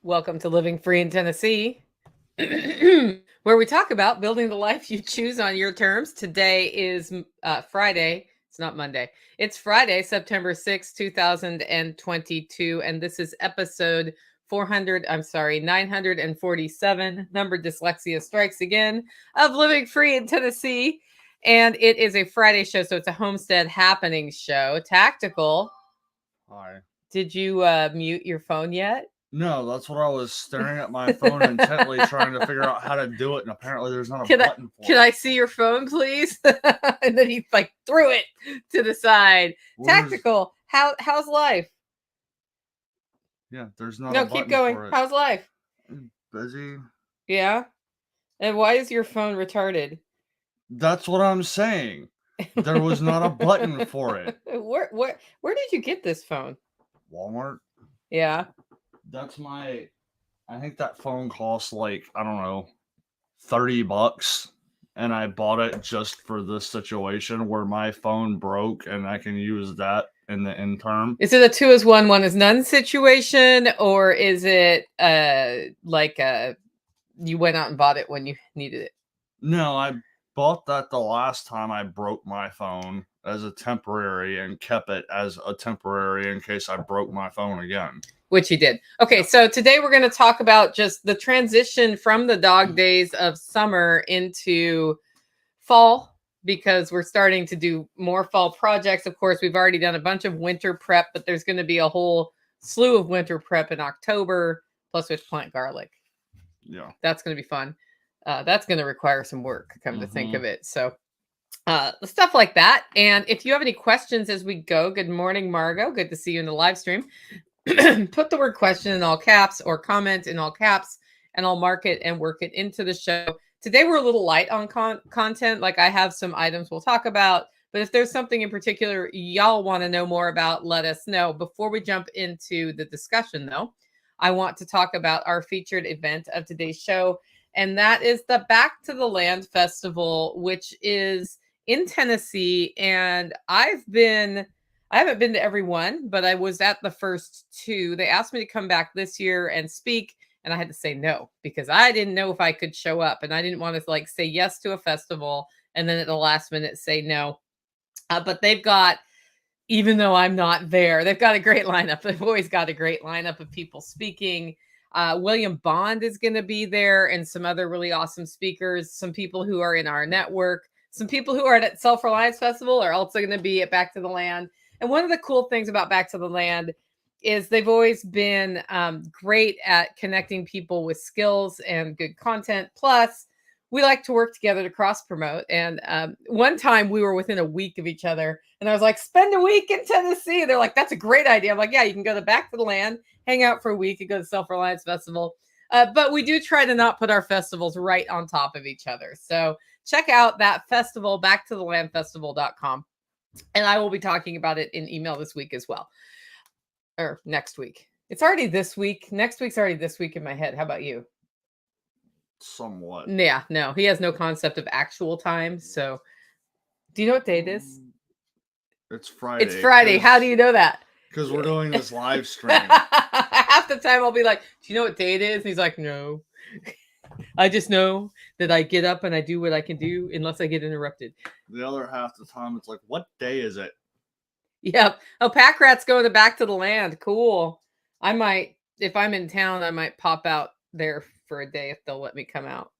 Welcome to Living Free in Tennessee, where we talk about building the life you choose on your terms. Today is Friday. It's not Monday. It's Friday, September 6th, 2022. And this is episode 947. Number dyslexia strikes again of Living Free in Tennessee. And it is a Friday show, so it's a Homestead happening show. Tactical. Hi. Did you mute your phone yet? No, that's what I was staring at my phone intently trying to figure out how to do it, and apparently there's not a button for it. Can I see your phone, please? And then he threw it to the side. Tactical. How's life? Yeah, there's not a button keep going. for it. How's life? Busy. Yeah. And why is your phone retarded? That's what I'm saying. There was not a button for it. Where did you get this phone? Walmart. Yeah. That's I think that phone costs I don't know, $30. And I bought it just for this situation where my phone broke and I can use that in the interim. Is it a 2 is 1, 1 is none situation? Or is it you went out and bought it when you needed it? No, I bought that the last time I broke my phone as a temporary and kept it as a temporary in case I broke my phone again. Which you did. Okay, so today we're going to talk about just the transition from the dog days of summer into fall, because we're starting to do more fall projects. Of course, we've already done a bunch of winter prep, but there's going to be a whole slew of winter prep in October, plus we have to plant garlic. Yeah. That's going to be fun. That's going to require some work, come to think of it. So stuff like that. And if you have any questions as we go, good morning, Margot. Good to see you in the live stream. Put the word question in all caps or comment in all caps, and I'll mark it and work it into the show. Today, we're a little light on content. I have some items we'll talk about, but if there's something in particular y'all want to know more about, let us know. Before we jump into the discussion, though, I want to talk about our featured event of today's show, and that is the Back to the Land Festival, which is in Tennessee. And I haven't been to every one, but I was at the first two. They asked me to come back this year and speak, and I had to say no because I didn't know if I could show up, and I didn't want to say yes to a festival and then at the last minute say no. But they've got, even though I'm not there, they've got a great lineup. They've always got a great lineup of people speaking. William Bond is going to be there, and some other really awesome speakers, some people who are in our network, some people who are at Self-Reliance Festival are also going to be at Back to the Land. And one of the cool things about Back to the Land is they've always been great at connecting people with skills and good content. Plus, we like to work together to cross promote. And one time we were within a week of each other, and I was like, spend a week in Tennessee. They're like, that's a great idea. I'm like, yeah, you can go to Back to the Land, hang out for a week, and go to Self-Reliance Festival. But we do try to not put our festivals right on top of each other. So check out that festival, backtothelandfestival.com. And I will be talking about it in email this week as well. Or next week. It's already this week. Next week's already this week in my head. How about you? Somewhat. Yeah, no. He has no concept of actual time. So do you know what day it is? It's Friday. It's Friday. How do you know that? Because we're doing this live stream. Half the time I'll be like, do you know what day it is? And he's like, no. I just know that I get up and I do what I can do unless I get interrupted. The other half the time, it's like, what day is it? Yep. Oh, Pack Rat's going Back to the Land. Cool. I might, if I'm in town, I might pop out there for a day if they'll let me come out.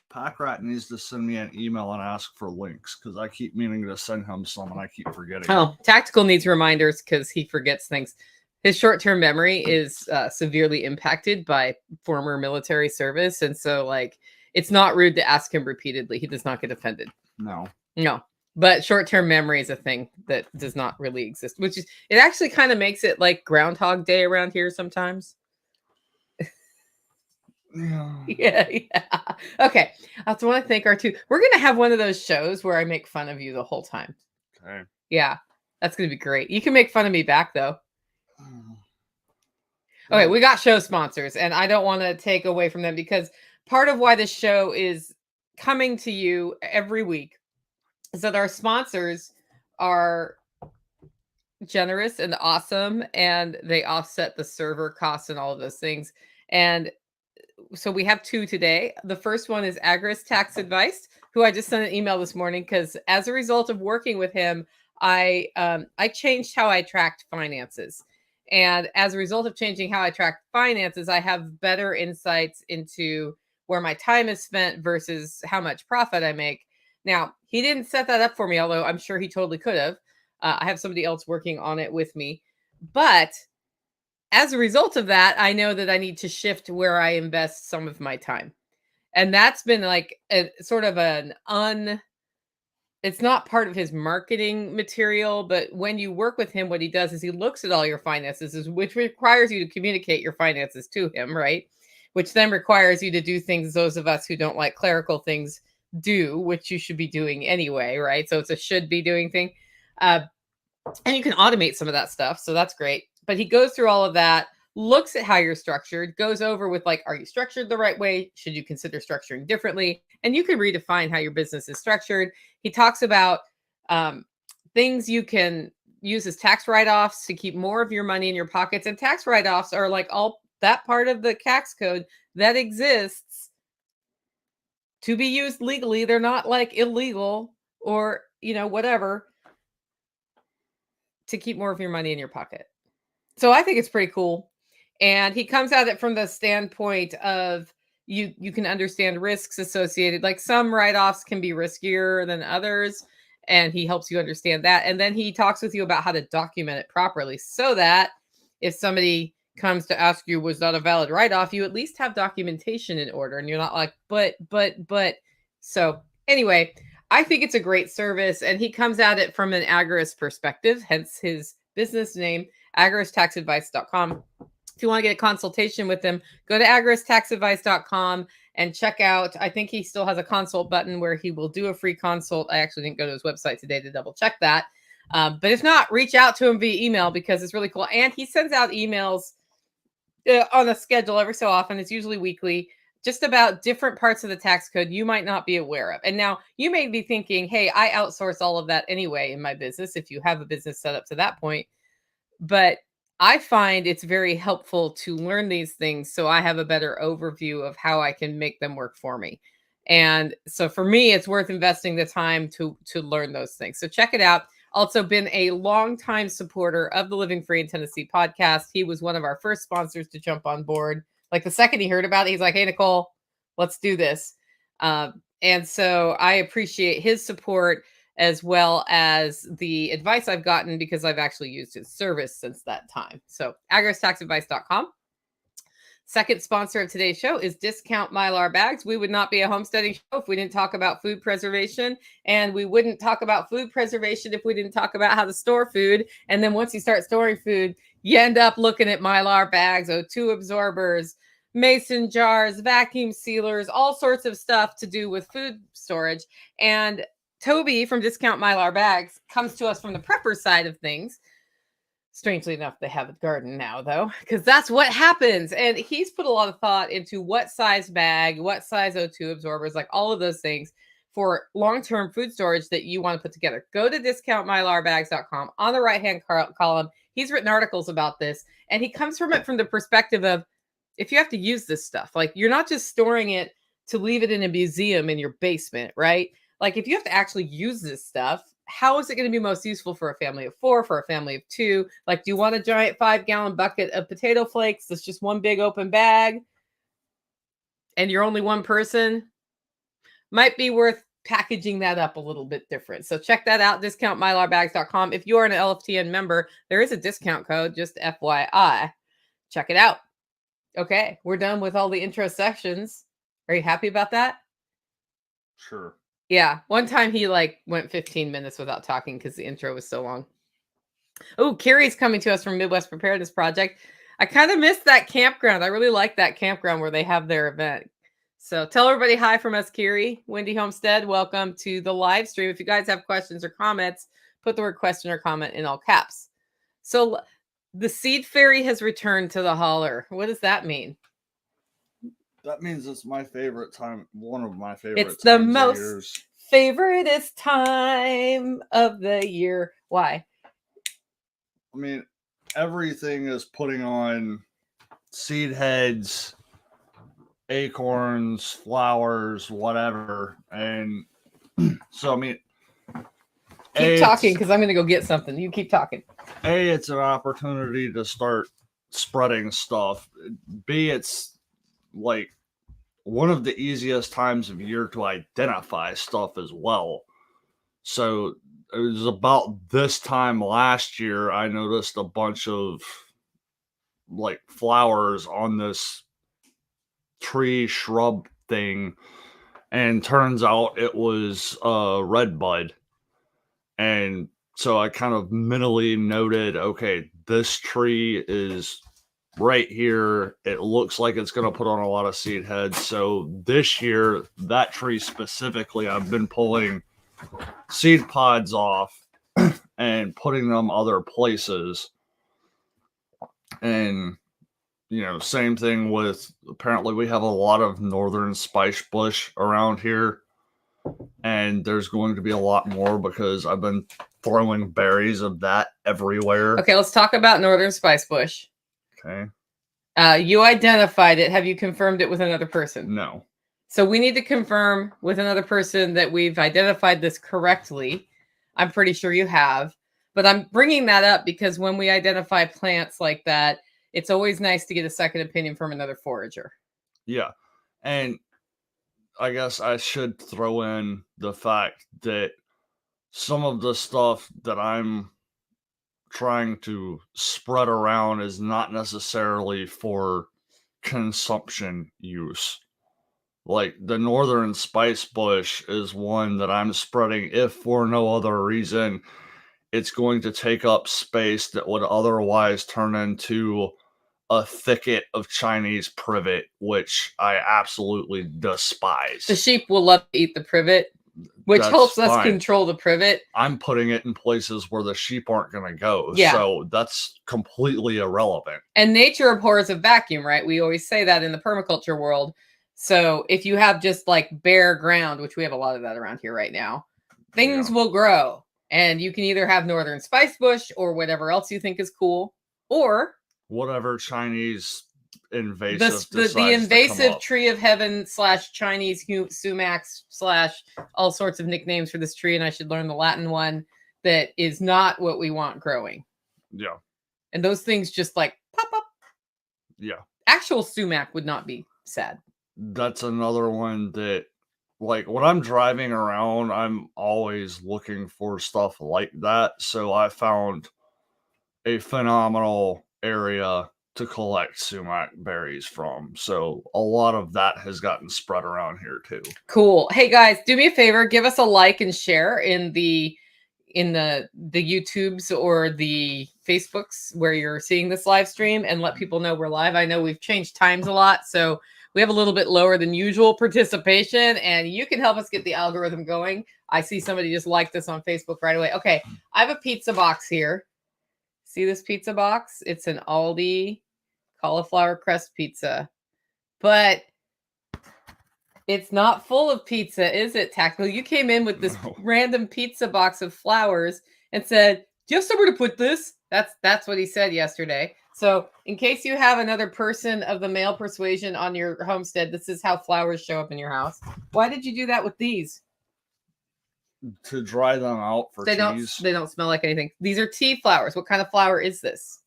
Pack Rat needs to send me an email and ask for links because I keep meaning to send him some and I keep forgetting. Oh, Tactical needs reminders because he forgets things. His short-term memory is severely impacted by former military service. And so, it's not rude to ask him repeatedly. He does not get offended. No. But short-term memory is a thing that does not really exist, which is, it actually kind of makes it like Groundhog Day around here sometimes. Yeah. Okay. I also want to thank our two. We're going to have one of those shows where I make fun of you the whole time. Okay. Yeah. That's going to be great. You can make fun of me back, though. Okay, we got show sponsors, and I don't want to take away from them because part of why this show is coming to you every week is that our sponsors are generous and awesome, and they offset the server costs and all of those things. And so we have two today. The first one is Agris Tax Advice, who I just sent an email this morning because as a result of working with him, I changed how I tracked finances. And as a result of changing how I track finances, I have better insights into where my time is spent versus how much profit I make. Now, he didn't set that up for me, although I'm sure he totally could have. I have somebody else working on it with me. But as a result of that, I know that I need to shift where I invest some of my time. And that's been like a sort of it's not part of his marketing material, but when you work with him, what he does is he looks at all your finances, which requires you to communicate your finances to him, right? Which then requires you to do things those of us who don't like clerical things do, which you should be doing anyway, right? So it's a should be doing thing. And you can automate some of that stuff. So that's great. But he goes through all of that, looks at how you're structured, goes over with like, are you structured the right way? Should you consider structuring differently? And you can redefine how your business is structured. He talks about things you can use as tax write-offs to keep more of your money in your pockets. And tax write-offs are like all that part of the tax code that exists to be used legally. They're not like illegal or, whatever, to keep more of your money in your pocket. So I think it's pretty cool. And he comes at it from the standpoint of you can understand risks associated. Like some write-offs can be riskier than others, and he helps you understand that. And then he talks with you about how to document it properly so that if somebody comes to ask you, was that a valid write-off, you at least have documentation in order and you're not like, but. So anyway, I think it's a great service, and he comes at it from an agorist perspective, hence his business name, agoristaxadvice.com. If you want to get a consultation with him, go to agoristaxadvice.com and check out, I think he still has a consult button where he will do a free consult. I actually didn't go to his website today to double check that. But if not, reach out to him via email because it's really cool. And he sends out emails on a schedule every so often. It's usually weekly, just about different parts of the tax code you might not be aware of. And now you may be thinking, hey, I outsource all of that anyway in my business, if you have a business set up to that point. But I find it's very helpful to learn these things so I have a better overview of how I can make them work for me. And so for me, it's worth investing the time to learn those things. So check it out. Also been a longtime supporter of the Living Free in Tennessee podcast. He was one of our first sponsors to jump on board. Like the second he heard about it, he's like, hey, Nicole, let's do this. And so I appreciate his support as well as the advice I've gotten because I've actually used his service since that time. So agoristaxadvice.com. Second sponsor of today's show is Discount Mylar Bags. We would not be a homesteading show if we didn't talk about food preservation, and we wouldn't talk about food preservation if we didn't talk about how to store food. And then once you start storing food, you end up looking at Mylar bags, O2 absorbers, mason jars, vacuum sealers, all sorts of stuff to do with food storage. And Toby from Discount Mylar Bags comes to us from the prepper side of things. Strangely enough, they have a garden now, though, because that's what happens. And he's put a lot of thought into what size bag, what size O2 absorbers, like all of those things for long-term food storage that you want to put together. Go to discountmylarbags.com. On the right-hand column, he's written articles about this, and he comes from it from the perspective of if you have to use this stuff, like you're not just storing it to leave it in a museum in your basement, right? Like if you have to actually use this stuff, how is it going to be most useful for a family of 4, for a family of 2? Like, do you want a giant 5-gallon bucket of potato flakes that's just one big open bag and you're only one person? Might be worth packaging that up a little bit different. So check that out, discountmylarbags.com. If you are an LFTN member, there is a discount code, just FYI. Check it out. Okay, we're done with all the intro sections. Are you happy about that? Sure. Yeah, one time he went 15 minutes without talking because the intro was so long. Oh, Carrie's coming to us from Midwest Preparedness Project. I kind of missed that campground. I really like that campground where they have their event. So tell everybody hi from us, Carrie. Wendy Homestead, welcome to the live stream. If you guys have questions or comments, put the word question or comment in all caps. So the seed fairy has returned to the holler. What does that mean? That means it's my favorite time. One of my favorite. It's the most favoriteest time of the year. Why? I mean, everything is putting on seed heads acorns, flowers, whatever. And so, I mean, Keep talking because I'm going to go get something. You keep talking. A, it's an opportunity to start spreading stuff. B, it's like one of the easiest times of year to identify stuff as well. So it was about this time last year I noticed a bunch of like flowers on this tree shrub thing, and turns out it was red bud. And so I kind of mentally noted, okay, this tree is right here. It looks like it's going to put on a lot of seed heads. So this year, that tree specifically, I've been pulling seed pods off and putting them other places. And, you know, same thing with, apparently we have a lot of northern spice bush around here. And there's going to be a lot more because I've been throwing berries of that everywhere. Okay, let's talk about northern spice bush. Okay. You identified it. Have you confirmed it with another person? No. So we need to confirm with another person that we've identified this correctly. I'm pretty sure you have. But I'm bringing that up because when we identify plants like that, it's always nice to get a second opinion from another forager. Yeah. And I guess I should throw in the fact that some of the stuff that I'm trying to spread around is not necessarily for consumption use. Like the northern spice bush is one that I'm spreading if for no other reason it's going to take up space that would otherwise turn into a thicket of Chinese privet, which I absolutely despise. The sheep will love to eat the privet, which That's helps us fine. control the privet. I'm putting it in places where the sheep aren't going to go. Yeah. So that's completely irrelevant. And nature abhors a vacuum, right? We always say that in the permaculture world. So if you have just like bare ground, which we have a lot of that around here right now, things will grow. And you can either have northern spice bush or whatever else you think is cool, or whatever Chinese invasive the invasive tree of heaven / Chinese sumac / all sorts of nicknames for this tree, and I should learn the Latin one that is not what we want growing. Yeah. And those things just like pop up. Yeah. Actual sumac would not be sad. That's another one that, like, when I'm driving around, I'm always looking for stuff like that. So I found a phenomenal area to collect sumac berries from. So a lot of that has gotten spread around here too. Cool. Hey guys, do me a favor, give us a like and share in the YouTubes or the Facebooks where you're seeing this live stream, and let people know we're live. I know we've changed times a lot, so we have a little bit lower than usual participation, and you can help us get the algorithm going. I see somebody just liked this on Facebook right away. Okay, I have a pizza box here. See this pizza box? It's an Aldi cauliflower crust pizza, but it's not full of pizza, is it, Tactical? You came in with this random pizza box of flowers and said, "Do you have somewhere to put this?" That's what he said yesterday. So in case you have another person of the male persuasion on your homestead, this is how flowers show up in your house. Why did you do that with these? To dry them out for They teas. They don't smell like anything. These are tea flowers. What kind of flower is this?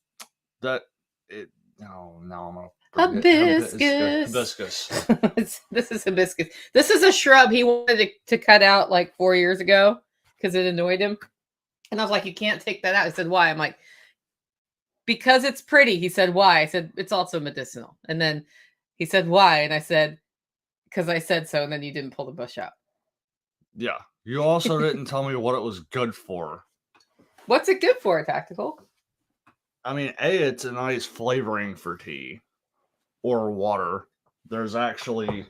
No, I'm gonna Hibiscus. Hibiscus. This is hibiscus. This is a shrub he wanted to cut out like 4 years ago because it annoyed him. And I was like, "You can't take that out." He said, "Why?" I'm like, "Because it's pretty." He said, "Why?" I said, "It's also medicinal." And then he said, "Why?" And I said, "Because I said so." And then you didn't pull the bush out. Yeah. You also didn't tell me what it was good for. What's it good for, Tactical? I mean, it's a nice flavoring for tea or water. There's actually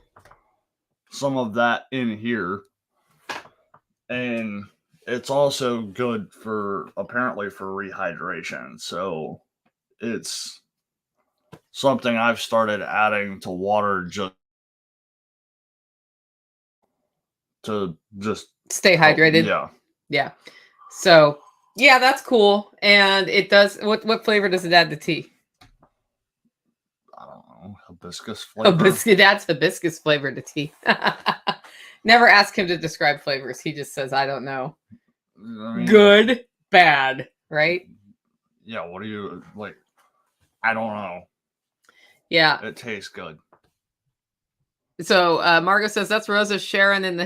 some of that in here. And it's also good for, apparently, for rehydration. So it's something I've started adding to water just to stay hydrated. Yeah. So yeah, that's cool. And it does. What flavor does it add to tea? I don't know. hibiscus flavor. That's hibiscus flavored tea. Never ask him to describe flavors. He just says, I don't know. I mean, good, bad, right? Yeah, what do you like? I don't know. Yeah. It tastes good. So Margot says that's Rose of Sharon in the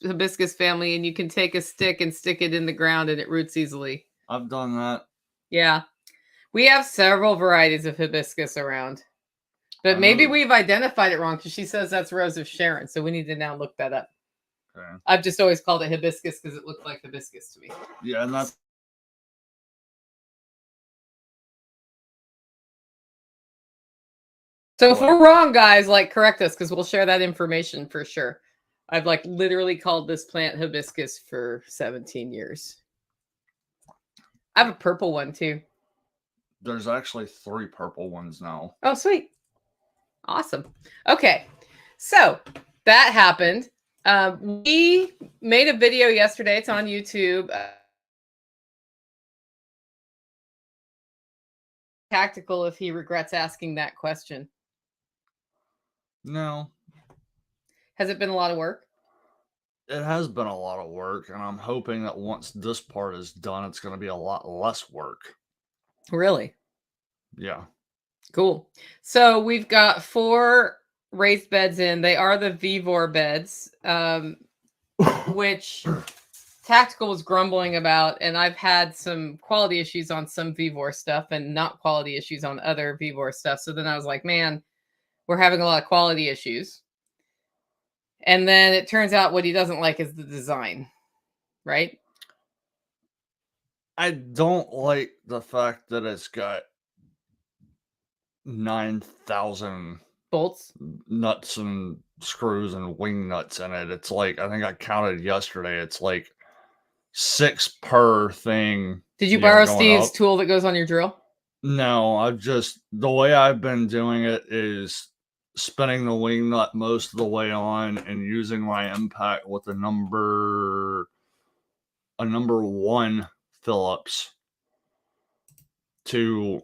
hibiscus family, and you can take a stick and stick it in the ground and it roots easily. I've done that. Yeah. We have several varieties of hibiscus around. But maybe we've identified it wrong because she says that's Rose of Sharon. So we need to now look that up. Okay. I've just always called it hibiscus because it looked like hibiscus to me. Yeah, and that's... So if we're wrong, guys, like correct us because we'll share that information for sure. I've like literally called this plant hibiscus for 17 years. I have a purple one too. There's actually 3 purple ones now. Oh, sweet. Awesome. Okay. So that happened. We made a video yesterday. It's on YouTube. Tactical if he regrets asking that question. No. Has it been a lot of work? It has been a lot of work, and I'm hoping that once this part is done, it's going to be a lot less work. Really? Yeah. Cool. So we've got 4 raised beds in. They are the Vivor beds, which Tactical was grumbling about, and I've had some quality issues on some Vivor stuff and not quality issues on other Vivor stuff. So then I was like, man, we're having a lot of quality issues. And then it turns out what he doesn't like is the design, right? I don't like the fact that it's got 9,000 bolts, nuts and screws and wing nuts in it. It's like, I think I counted yesterday, it's like 6 per thing. Did you borrow Steve's tool that goes on your drill? No, I've just, the way I've been doing it is spinning the wing nut most of the way on and using my impact with a number 1 Phillips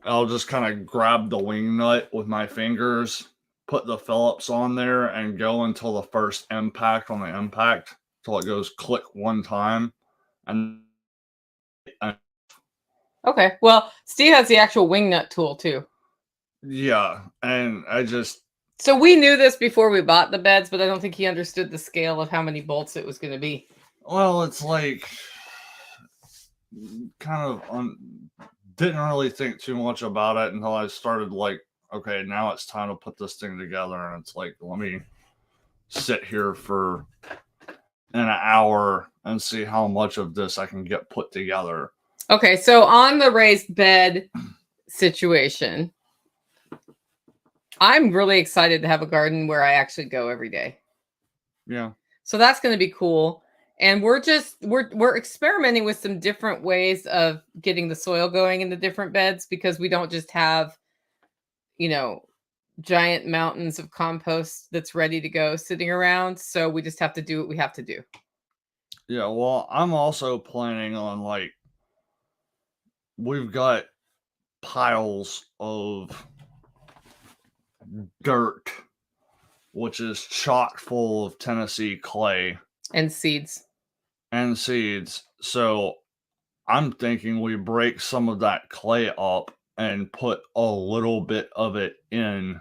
I'll just kind of grab the wing nut with my fingers, put the Phillips on there, and go until the first impact on the impact, till it goes click 1 time. And okay, well, Steve has the actual wing nut tool too. Yeah, and I just... So we knew this before we bought the beds, but I don't think he understood the scale of how many bolts it was going to be. Well, it's like kind of didn't really think too much about it until I started like, okay, now it's time to put this thing together, and it's like, let me sit here for an hour and see how much of this I can get put together. Okay, so on the raised bed situation, I'm really excited to have a garden where I actually go every day. Yeah. So that's going to be cool. And we're experimenting with some different ways of getting the soil going in the different beds, because we don't just have, giant mountains of compost that's ready to go sitting around. So we just have to do what we have to do. Yeah, well, I'm also planning on, like, we've got piles of dirt, which is chock full of Tennessee clay. And seeds. So I'm thinking we break some of that clay up and put a little bit of it in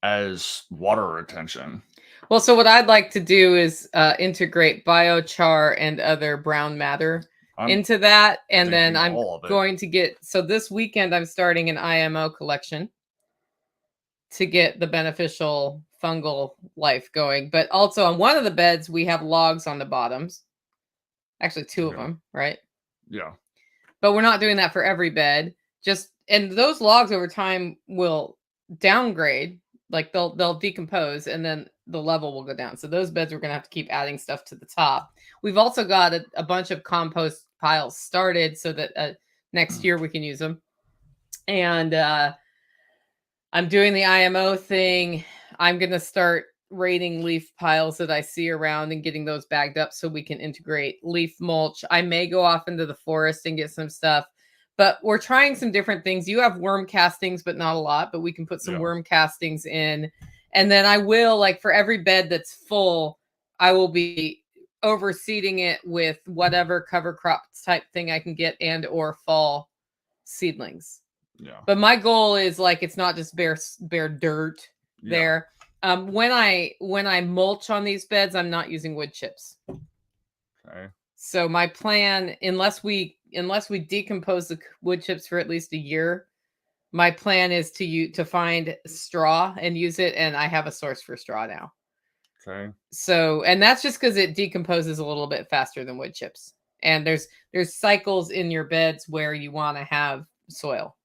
as water retention. Well, so what I'd like to do is integrate biochar and other brown matter into that. And then I'm going to get, so this weekend I'm starting an IMO collection to get the beneficial fungal life going. But also on one of the beds, we have logs on the bottoms. Actually, 2 of them, right? Yeah. But we're not doing that for every bed. And those logs over time will downgrade. Like they'll decompose, and then the level will go down. So those beds, we're going to have to keep adding stuff to the top. We've also got a bunch of compost piles started so that next year we can use them. And I'm doing the IMO thing. I'm going to start raiding leaf piles that I see around and getting those bagged up so we can integrate leaf mulch. I may go off into the forest and get some stuff, But we're trying some different things. You have worm castings, but not a lot, but we can put some worm castings in. And then I will, like, for every bed that's full, I will be overseeding it with whatever cover crop type thing I can get and or fall seedlings. Yeah. But my goal is, like, it's not just bare dirt there. When I mulch on these beds, I'm not using wood chips. Okay. So my plan, unless we decompose the wood chips for at least a year, my plan is to find straw and use it, and I have a source for straw now. Okay. So, and that's just because it decomposes a little bit faster than wood chips. And there's cycles in your beds where you want to have soil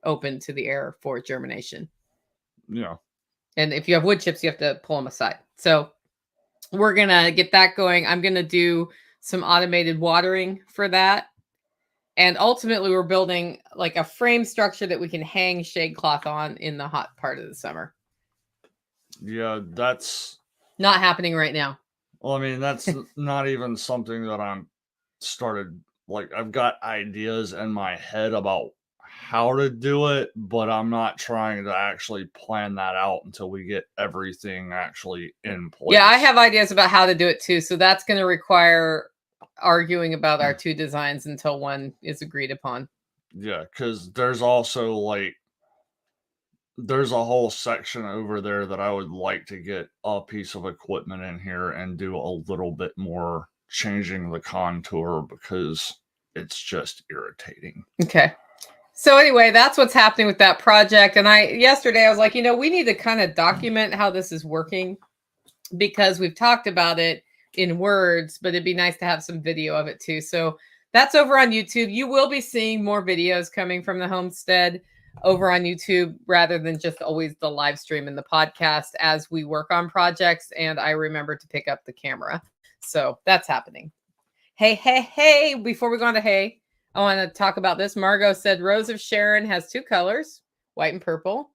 open to the air for germination. Yeah. And if you have wood chips, you have to pull them aside. So we're going to get that going. I'm going to do some automated watering for that. And ultimately, we're building like a frame structure that we can hang shade cloth on in the hot part of the summer. Yeah, that's not happening right now. Well, I mean, that's not even something that I'm started. Like, I've got ideas in my head about how to do it, but I'm not trying to actually plan that out until we get everything actually in place. Yeah, I have ideas about how to do it too. So that's going to require arguing about our two designs until one is agreed upon. Yeah, because there's also like there's a whole section over there that I would like to get a piece of equipment in here and do a little bit more changing the contour because it's just irritating. Okay. So anyway, that's what's happening with that project. And yesterday I was like, we need to kind of document how this is working because we've talked about it in words, but it'd be nice to have some video of it too. So that's over on YouTube. You will be seeing more videos coming from the homestead over on YouTube rather than just always the live stream and the podcast as we work on projects. And I remember to pick up the camera. So that's happening. Hey, before we go on to hey, I want to talk about this. Margot said Rose of Sharon has two colors, white and purple.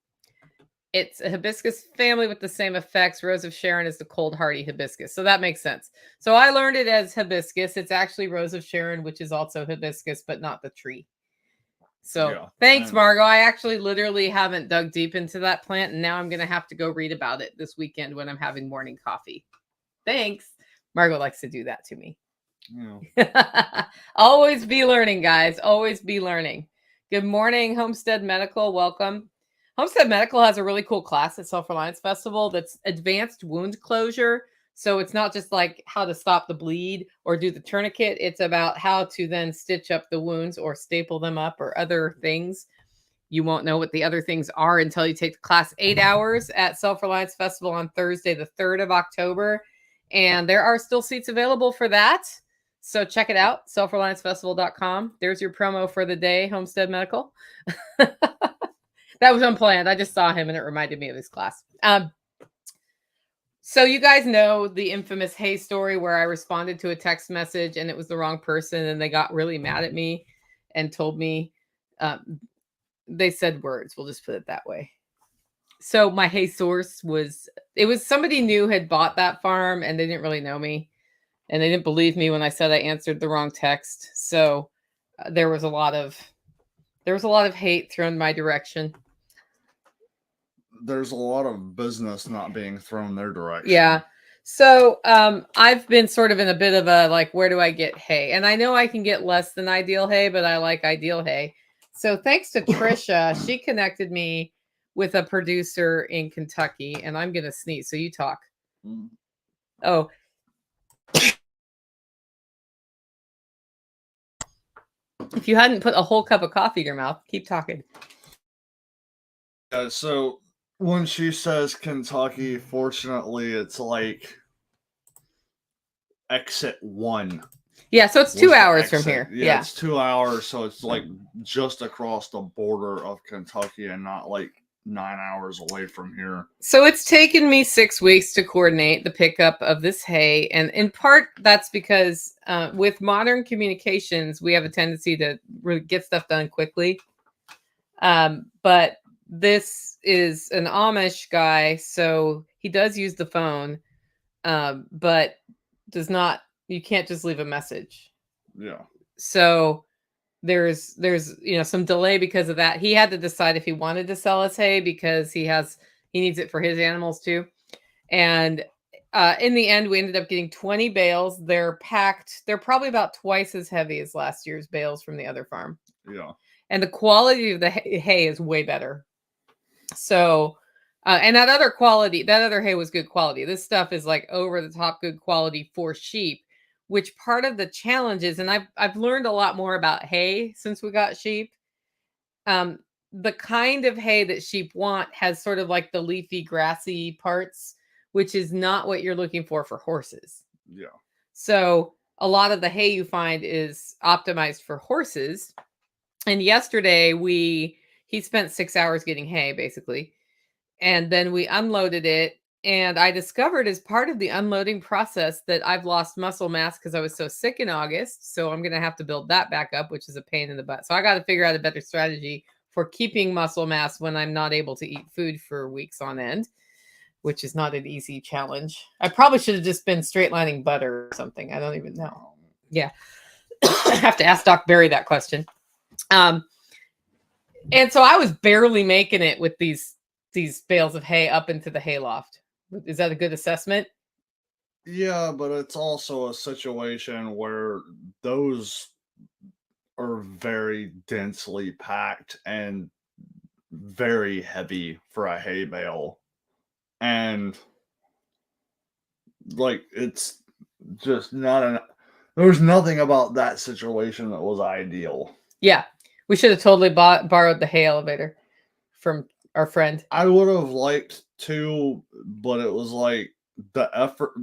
It's a hibiscus family with the same effects. Rose of Sharon is the cold hardy hibiscus. So that makes sense. So I learned it as hibiscus. It's actually Rose of Sharon, which is also hibiscus, but not the tree. So yeah, thanks, Margot. I actually literally haven't dug deep into that plant. And now I'm going to have to go read about it this weekend when I'm having morning coffee. Thanks. Margot likes to do that to me. Yeah. Always be learning, guys. Always be learning. Good morning, Homestead Medical. Welcome. Homestead Medical has a really cool class at Self-Reliance Festival that's advanced wound closure. So it's not just like how to stop the bleed or do the tourniquet. It's about how to then stitch up the wounds or staple them up or other things. You won't know what the other things are until you take the class. 8 hours at Self-Reliance Festival on Thursday, the 3rd of October. And there are still seats available for that. So check it out, selfreliancefestival.com. There's your promo for the day, Homestead Medical. That was unplanned. I just saw him and it reminded me of his class. So you guys know the infamous Hey story where I responded to a text message and it was the wrong person and they got really mad at me and told me they said words. We'll just put it that way. So my Hey source was somebody new had bought that farm and they didn't really know me. And they didn't believe me when I said I answered the wrong text. So there was a lot of hate thrown my direction. There's a lot of business not being thrown their direction. Yeah. So I've been sort of in a bit of a like, where do I get hay? And I know I can get less than ideal hay, but I like ideal hay. So thanks to Trisha, she connected me with a producer in Kentucky, and I'm gonna sneeze. So you talk. Oh. If you hadn't put a whole cup of coffee in your mouth, keep talking. So when she says Kentucky, fortunately, it's like exit 1. Yeah, so it's 2 hours from here. Yeah, it's 2 hours, so it's like just across the border of Kentucky and not like 9 hours away from here. So it's taken me 6 weeks to coordinate the pickup of this hay. And in part, that's because with modern communications, we have a tendency to really get stuff done quickly. But this is an Amish guy, so he does use the phone, but does not, you can't just leave a message. Yeah. So there's some delay because of that. He had to decide if he wanted to sell his hay because he needs it for his animals too. And in the end, we ended up getting 20 bales. They're packed. They're probably about twice as heavy as last year's bales from the other farm. Yeah. And the quality of the hay is way better. So, and that other hay was good quality. This stuff is like over the top good quality for sheep, which part of the challenge is, and I've learned a lot more about hay since we got sheep. The kind of hay that sheep want has sort of like the leafy, grassy parts, which is not what you're looking for horses. Yeah. So a lot of the hay you find is optimized for horses. And yesterday he spent 6 hours getting hay basically. And then we unloaded it. And I discovered as part of the unloading process that I've lost muscle mass because I was so sick in August. So I'm going to have to build that back up, which is a pain in the butt. So I got to figure out a better strategy for keeping muscle mass when I'm not able to eat food for weeks on end, which is not an easy challenge. I probably should have just been straight lining butter or something. I don't even know. Yeah. I have to ask Doc Barry that question. And so I was barely making it with these bales of hay up into the hayloft. Is that a good assessment? Yeah, but it's also a situation where those are very densely packed and very heavy for a hay bale. And like it's just not there's nothing about that situation that was ideal. Yeah. We should have totally borrowed the hay elevator from our friend. I would have liked to, but it was like the effort.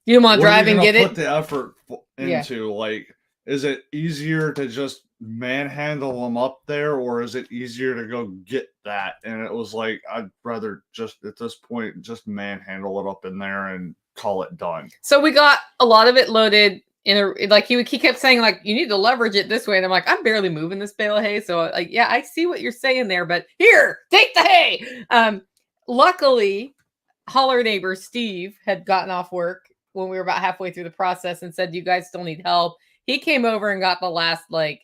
You don't want to drive and get it? Put the effort into, yeah. Like, is it easier to just manhandle them up there, or is it easier to go get that? And it was like, I'd rather just at this point just manhandle it up in there and call it done. So we got a lot of it loaded in a, like he kept saying like, you need to leverage it this way. And I'm like, I'm barely moving this bale of hay. So like, yeah, I see what you're saying there, but here, take the hay. Luckily, hauler neighbor Steve had gotten off work when we were about halfway through the process and said, you guys still need help. He came over and got the last like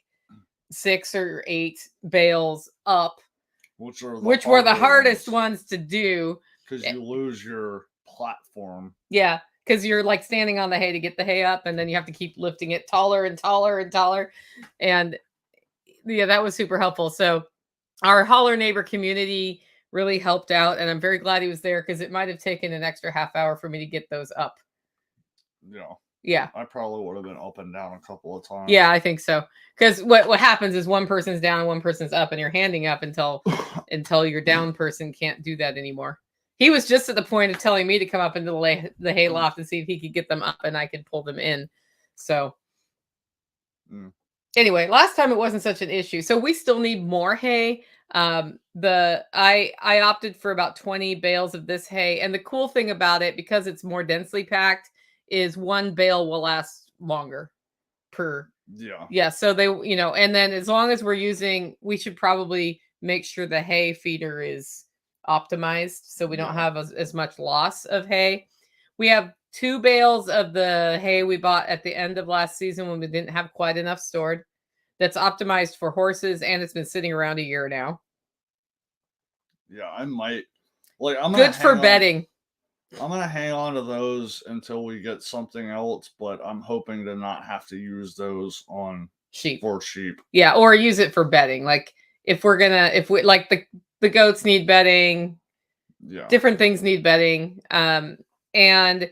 6 or 8 bales up, which were the hardest ones to do. Because you lose your platform. Yeah. Because you're like standing on the hay to get the hay up, and then you have to keep lifting it taller and taller and taller. And yeah, that was super helpful. So our hauler neighbor community really helped out, and I'm very glad he was there because it might have taken an extra half hour for me to get those up. Yeah. Yeah. I probably would have been up and down a couple of times. Yeah, I think so. Because what happens is one person's down and one person's up, and you're handing up until your down person can't do that anymore. He was just at the point of telling me to come up into the hay loft and see if he could get them up and I could pull them in. So anyway, last time it wasn't such an issue. So we still need more hay. I opted for about 20 bales of this hay. And the cool thing about it, because it's more densely packed, is one bale will last longer per. Yeah. So they, and then as long as we should probably make sure the hay feeder is optimized so we don't have as much loss of hay. We have 2 bales of the hay we bought at the end of last season when we didn't have quite enough stored. That's optimized for horses, and it's been sitting around a year now. Yeah, I might. Like, I'm good for bedding. I'm gonna hang on to those until we get something else, but I'm hoping to not have to use those on sheep. Yeah, or use it for bedding. Like if we like the goats need bedding. Yeah. Different things need bedding. And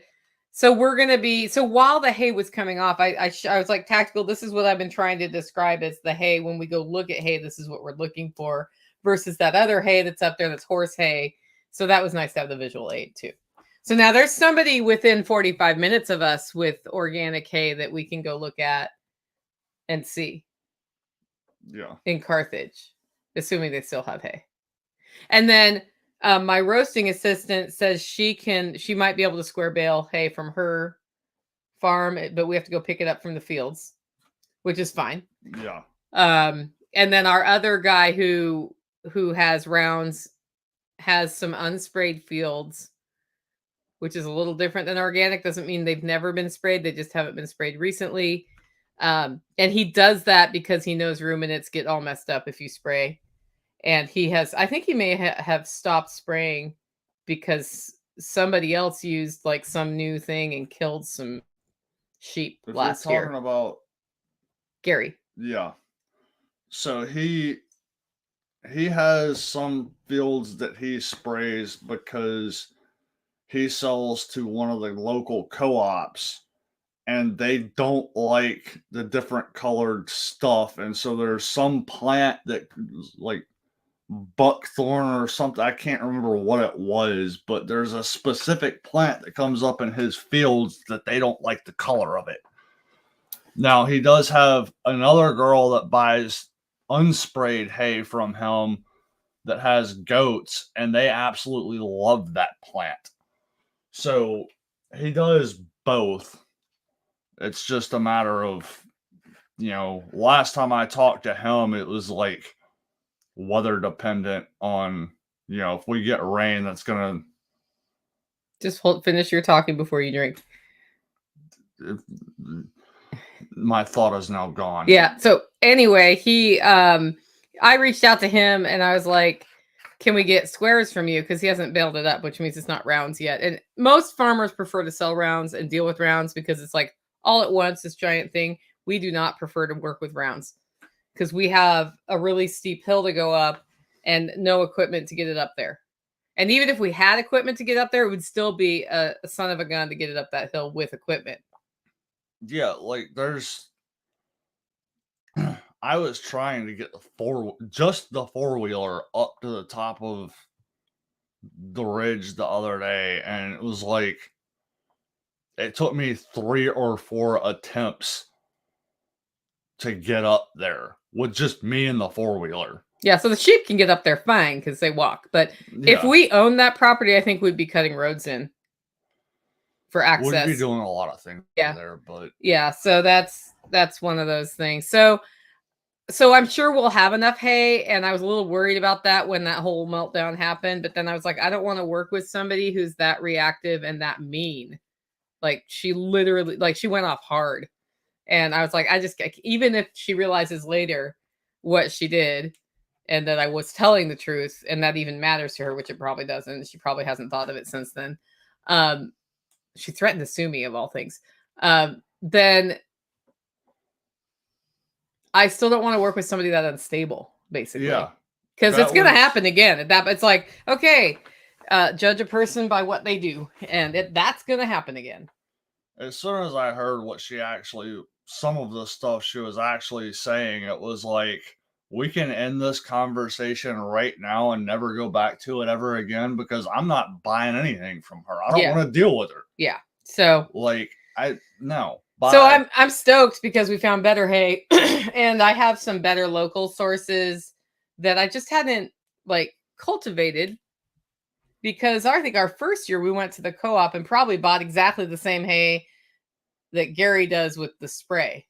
so we're going to be, so while the hay was coming off, I was like, Tactical, this is what I've been trying to describe as the hay. When we go look at hay, this is what we're looking for versus that other hay that's up there. That's horse hay. So that was nice to have the visual aid too. So now there's somebody within 45 minutes of us with organic hay that we can go look at and see. Yeah. In Carthage, assuming they still have hay. And then my roasting assistant says she might be able to square bale hay from her farm, but we have to go pick it up from the fields, which is fine. Yeah. And then our other guy who has rounds has some unsprayed fields, which is a little different than organic. Doesn't mean they've never been sprayed. They just haven't been sprayed recently. And he does that because he knows ruminants get all messed up if you spray. And he has, I think he may have stopped spraying because somebody else used like some new thing and killed some sheep If last you're talking year. about Gary. yeah, so he has some fields that he sprays because he sells to one of the local co-ops and they don't like the different colored stuff, and so there's some plant that like buckthorn or something, I can't remember what it was, but there's a specific plant that comes up in his fields that they don't like the color of it. Now he does have another girl that buys unsprayed hay from him that has goats, and they absolutely love that plant. So he does both. It's just a matter of, last time I talked to him, it was like weather dependent on, if we get rain, that's going Just finish your talking before you drink. to, my thought is now gone. Yeah. So anyway, I reached out to him and I was like, can we get squares from you? Because he hasn't bailed it up, which means it's not rounds yet. And most farmers prefer to sell rounds and deal with rounds because it's like all at once, this giant thing. We do not prefer to work with rounds because we have a really steep hill to go up and no equipment to get it up there. And even if we had equipment to get up there, it would still be a son of a gun to get it up that hill with equipment. Yeah, like there's I was trying to get the four-wheeler up to the top of the ridge the other day, and it was like it took me 3 or 4 attempts to get up there with just me and the four-wheeler. Yeah, so the sheep can get up there fine because they walk. But if we own that property, I think we'd be cutting roads in for access. We'd be doing a lot of things there, but yeah, so that's one of those things. So I'm sure we'll have enough hay, and I was a little worried about that when that whole meltdown happened. But then I was like, I don't want to work with somebody who's that reactive and that mean. Like she literally, like she went off hard, and I was like, even if she realizes later what she did, and that I was telling the truth, and that even matters to her, which it probably doesn't. She probably hasn't thought of it since then. She threatened to sue me of all things. Then I still don't want to work with somebody that unstable, basically. yeah, because it's going to happen again. It's like, okay, judge a person by what they do, and that's going to happen again. As soon as I heard what some of the stuff she was actually saying, it was like, we can end this conversation right now and never go back to it ever again because I'm not buying anything from her. I don't want to deal with her. Yeah. So no. So I'm stoked because we found better hay and I have some better local sources that I just hadn't cultivated because I think our first year we went to the co-op and probably bought exactly the same hay that Gary does with the spray,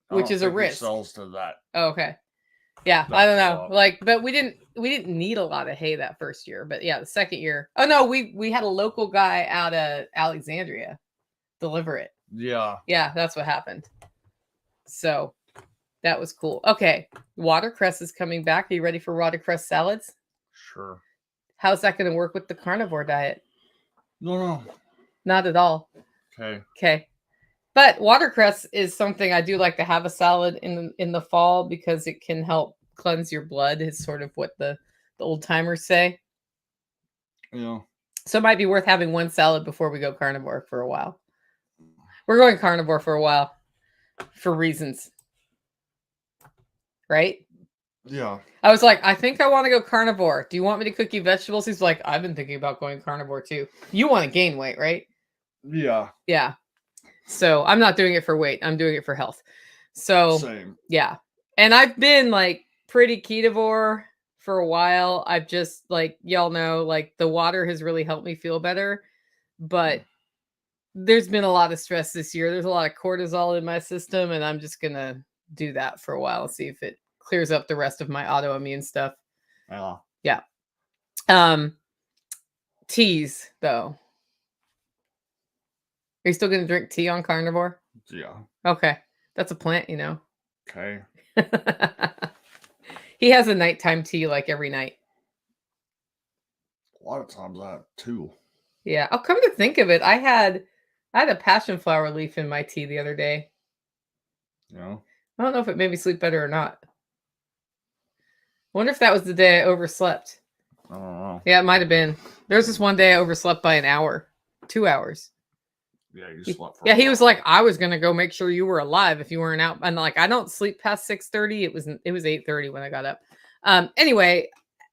which is a risk. He sells to that. Oh, okay. Yeah, I don't know. But we didn't need a lot of hay that first year. But yeah, the second year. Oh no, we had a local guy out of Alexandria deliver it. Yeah. Yeah, that's what happened. So that was cool. Okay. Watercress is coming back. Are you ready for watercress salads? Sure. How's that going to work with the carnivore diet? No. Not at all. Okay. But watercress is something I do like to have a salad in the fall because it can help cleanse your blood. Is sort of what the old timers say. Yeah. So it might be worth having one salad before we go carnivore for a while. We're going carnivore for a while for reasons. Right? Yeah. I was like, I think I want to go carnivore. Do you want me to cook you vegetables? He's like, I've been thinking about going carnivore too. You want to gain weight, right? Yeah. Yeah. So I'm not doing it for weight. I'm doing it for health. So same. Yeah. And I've been pretty ketovore for a while. I've just y'all know, the water has really helped me feel better. But there's been a lot of stress this year. There's a lot of cortisol in my system, and I'm just going to do that for a while and see if it clears up the rest of my autoimmune stuff. Yeah. Teas, though. Are you still going to drink tea on carnivore? Yeah. Okay. That's a plant, you know. Okay. He has a nighttime tea like every night. A lot of times I have 2. Yeah. I'll come to think of it. I had a passion flower leaf in my tea the other day. You know? I don't know if it made me sleep better or not. I wonder if that was the day I overslept. I don't know. Yeah, it might have been. There's this one day I overslept by an hour, 2 hours. Yeah, you slept for Yeah, a he was while. like, I was gonna go make sure you were alive if you weren't out. And like, I don't sleep past 6:30. It was 8:30 when I got up. Anyway,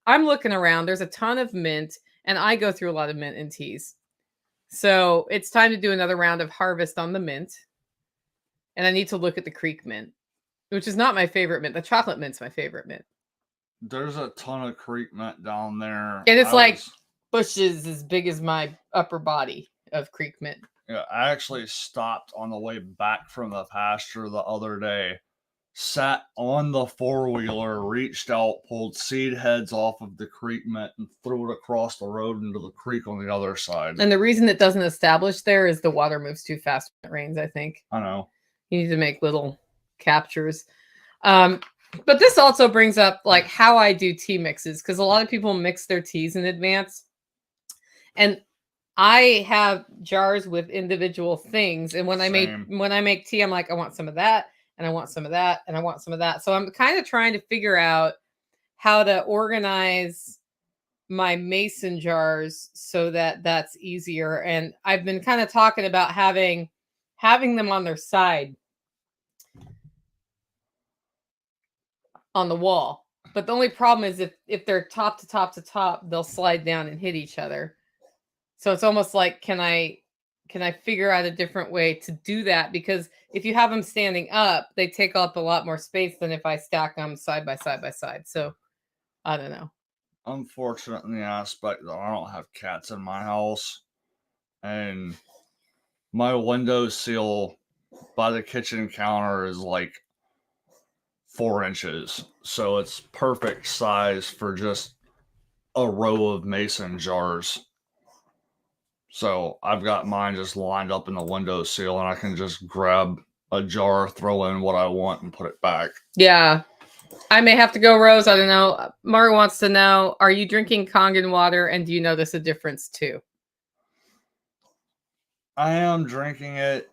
I'm looking around. There's a ton of mint, and I go through a lot of mint and teas. So it's time to do another round of harvest on the mint. And I need to look at the creek mint, which is not my favorite mint. The chocolate mint's my favorite mint. There's a ton of creek mint down there. And it's like bushes as big as my upper body of creek mint. Yeah, I actually stopped on the way back from the pasture the other day, sat on the 4-wheeler, reached out, pulled seed heads off of the creek mint, and threw it across the road into the creek on the other side. And the reason it doesn't establish there is the water moves too fast when it rains, I think. I know. You need to make little captures. But this also brings up like how I do tea mixes, because a lot of people mix their teas in advance. And I have jars with individual things. And when I make tea, I'm like, I want some of that, and I want some of that, and I want some of that. So I'm kind of trying to figure out how to organize my mason jars so that that's easier. And I've been kind of talking about having them on their side on the wall. But the only problem is if they're top to top to top, they'll slide down and hit each other. So it's almost like, can I figure out a different way to do that? Because if you have them standing up, they take up a lot more space than if I stack them side by side by side. So I don't know. Unfortunate in the aspect that I don't have cats in my house, and my window sill by the kitchen counter is like 4 inches, so it's perfect size for just a row of mason jars. So I've got mine just lined up in the windowsill, and I can just grab a jar, throw in what I want, and put it back. Yeah. I may have to go, Rose. I don't know. Mara wants to know, are you drinking Kangen water, and do you notice a difference too? I am drinking it.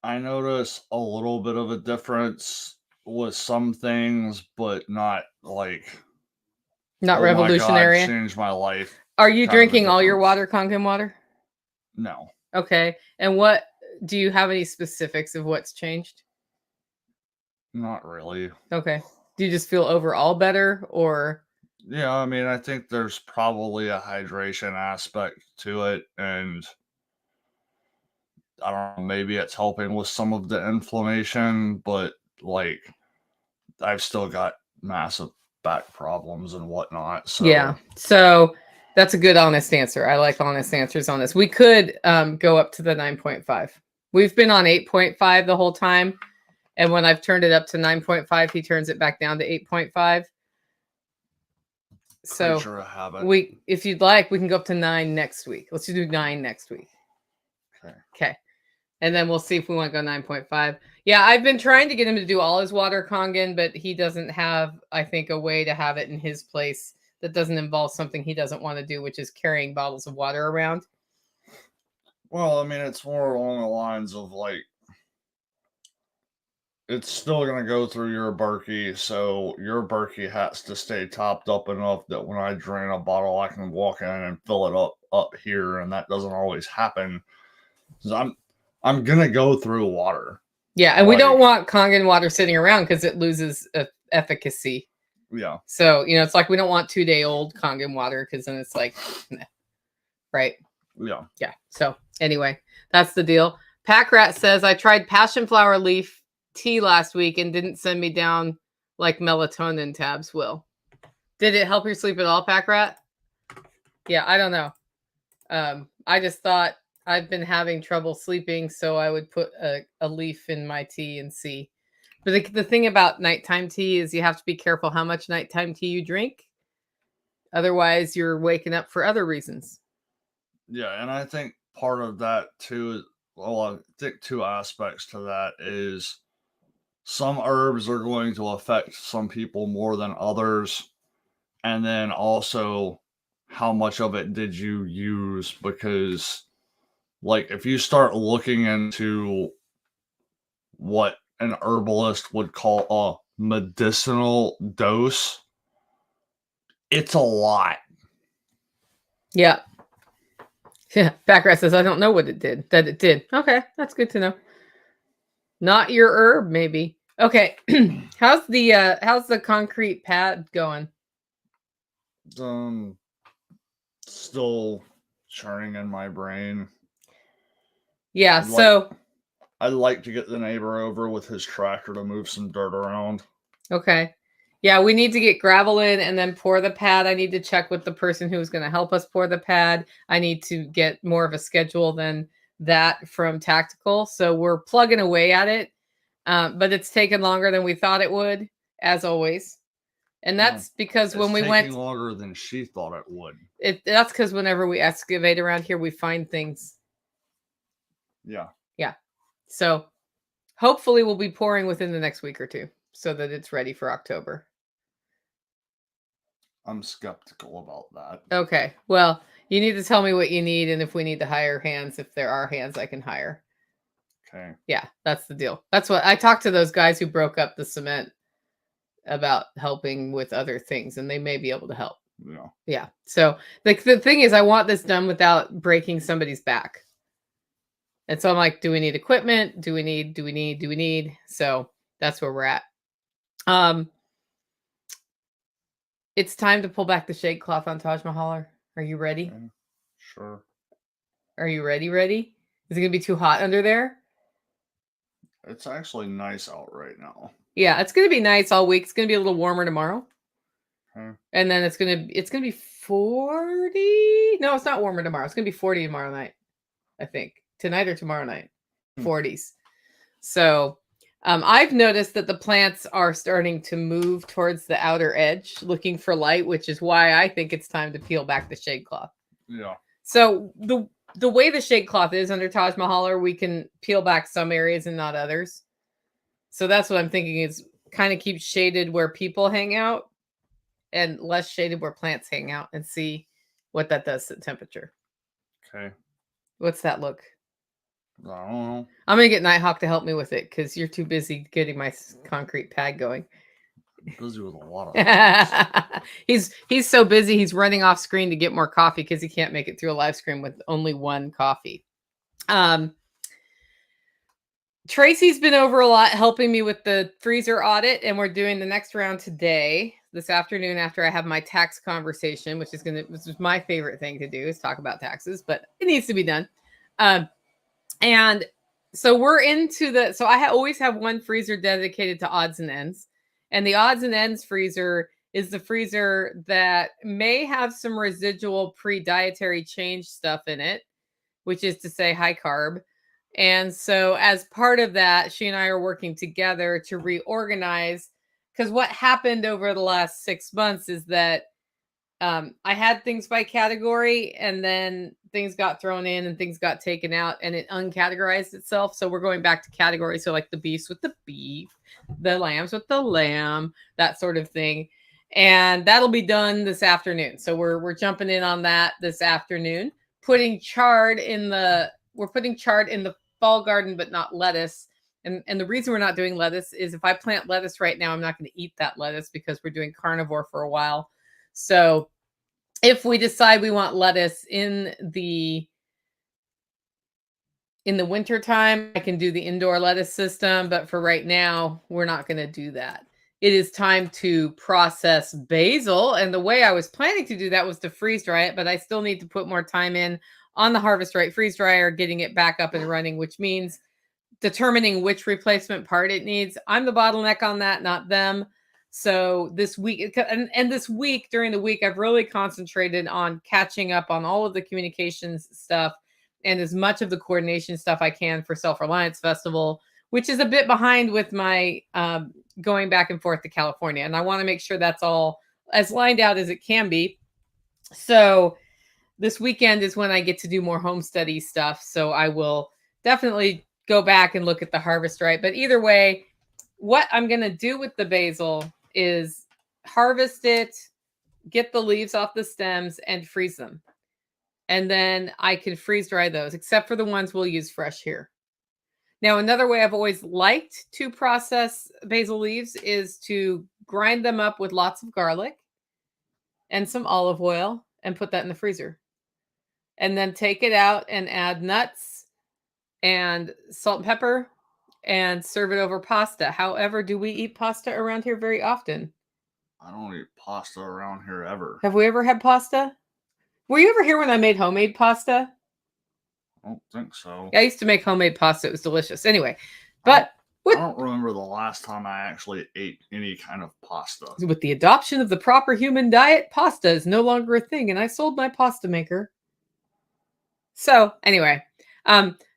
I notice a little bit of a difference with some things, but not like Not oh revolutionary. My God, changed my life. Are you drinking all your water, Kangen water? No. Okay. And what do you have any specifics of what's changed? Not really. Okay. Do you just feel overall better, or? Yeah, I mean, I think there's probably a hydration aspect to it, and I don't know, maybe it's helping with some of the inflammation, but like I've still got massive back problems and whatnot. So yeah. So that's a good honest answer. I like honest answers on this. We could go up to the 9.5. We've been on 8.5 the whole time. And when I've turned it up to 9.5, he turns it back down to 8.5. So if you'd like, we can go up to 9 next week. Let's do 9 next week. Okay. And then we'll see if we want to go 9.5. Yeah, I've been trying to get him to do all his water Kangen, but he doesn't have, I think, a way to have it in his place that doesn't involve something he doesn't want to do, which is carrying bottles of water around. Well, I mean, it's more along the lines of like, it's still going to go through your Berkey, so your Berkey has to stay topped up enough that when I drain a bottle, I can walk in and fill it up here, and that doesn't always happen. I'm going to go through water. Yeah, and we don't want Kangen water sitting around because it loses efficacy. Yeah. So, it's like we don't want 2-day-old Kangen water because then it's like, nah. Right? Yeah. Yeah. So, anyway, that's the deal. Pack Rat says, I tried passion flower leaf tea last week and didn't send me down like melatonin tabs will. Did it help your sleep at all, Pack Rat? Yeah, I don't know. I just thought I've been having trouble sleeping, so I would put a leaf in my tea and see. But the thing about nighttime tea is you have to be careful how much nighttime tea you drink. Otherwise, you're waking up for other reasons. Yeah, and I think part of that too, well, I think 2 aspects to that is some herbs are going to affect some people more than others. And then also, how much of it did you use? Because, like, if you start looking into what an herbalist would call a medicinal dose, it's a lot. Yeah. Yeah. Backrack says, I don't know what it did. That it did. Okay. That's good to know. Not your herb, maybe. Okay. how's the concrete pad going? Still churning in my brain. Yeah, I'd like to get the neighbor over with his tractor to move some dirt around. Okay. Yeah, we need to get gravel in and then pour the pad. I need to check with the person who's going to help us pour the pad. I need to get more of a schedule than that from Tactical. So we're plugging away at it, but it's taken longer than we thought it would, as always. And that's because when we went longer than she thought it would. That's because whenever we excavate around here, we find things. Yeah. Yeah. So hopefully we'll be pouring within the next week or two so that it's ready for October. I'm skeptical about that. Okay. Well, you need to tell me what you need and if we need to hire hands, if there are hands I can hire. Okay. Yeah, that's the deal. That's what I talked to those guys who broke up the cement about helping with other things, and they may be able to help. Yeah. Yeah. So like the thing is, I want this done without breaking somebody's back. And so I'm like, do we need equipment? Do we need? So that's where we're at. It's time to pull back the shade cloth on Taj Mahal. Are you ready? Okay. Sure. Are you ready? Ready? Is it going to be too hot under there? It's actually nice out right now. Yeah, it's going to be nice all week. It's going to be a little warmer tomorrow. Okay. And then it's going to be 40. No, it's not warmer tomorrow. It's going to be 40 tomorrow night. I think tonight or tomorrow night. 40s. So I've noticed that the plants are starting to move towards the outer edge looking for light, which is why I think it's time to peel back the shade cloth. Yeah. So the way the shade cloth is under Taj Mahal, we can peel back some areas and not others. So that's what I'm thinking is kind of keep shaded where people hang out and less shaded where plants hang out and see what that does to the temperature. Okay. What's that look? I don't know. I'm going to get Nighthawk to help me with it because you're too busy getting my concrete pad going. I'm busy with a lot of things. He's so busy, he's running off screen to get more coffee because he can't make it through a live stream with only one coffee. Tracy's been over a lot helping me with the freezer audit, and we're doing the next round today, this afternoon, after I have my tax conversation, which is my favorite thing to do is talk about taxes, but it needs to be done. And so we're into so I always have one freezer dedicated to odds and ends. And the odds and ends freezer is the freezer that may have some residual pre-dietary change stuff in it, which is to say high carb. And so as part of that, she and I are working together to reorganize, because what happened over the last 6 months is that I had things by category, and then things got thrown in and things got taken out, and it uncategorized itself. So we're going back to categories. So like the beefs with the beef, the lambs with the lamb, that sort of thing. And that'll be done this afternoon. So we're jumping in on that this afternoon. We're putting chard in the fall garden, but not lettuce. And the reason we're not doing lettuce is if I plant lettuce right now, I'm not going to eat that lettuce because we're doing carnivore for a while. So if we decide we want lettuce in the winter time, I can do the indoor lettuce system. But for right now, we're not going to do that. It is time to process basil. And the way I was planning to do that was to freeze dry it, but I still need to put more time in on the Harvest Right freeze dryer, getting it back up and running, which means determining which replacement part it needs. I'm the bottleneck on that, not them. So this week, and this week, during the week, I've really concentrated on catching up on all of the communications stuff and as much of the coordination stuff I can for Self-Reliance Festival, which is a bit behind with my going back and forth to California. And I want to make sure that's all as lined out as it can be. So this weekend is when I get to do more homesteady stuff. So I will definitely go back and look at the Harvest Right. But either way, what I'm going to do with the basil is harvest it, get the leaves off the stems, and freeze them. And then I can freeze dry those, except for the ones we'll use fresh here. Now, another way I've always liked to process basil leaves is to grind them up with lots of garlic and some olive oil and put that in the freezer. And then take it out and add nuts and salt and pepper and serve it over pasta. However, do we eat pasta around here very often? I don't eat pasta around here ever. Have we ever had pasta? Were you ever here when I made homemade pasta? I don't think so. I used to make homemade pasta. It was delicious. Anyway, but I don't remember the last time I actually ate any kind of pasta. With the adoption of the proper human diet, pasta is no longer a thing, and I sold my pasta maker. So anyway,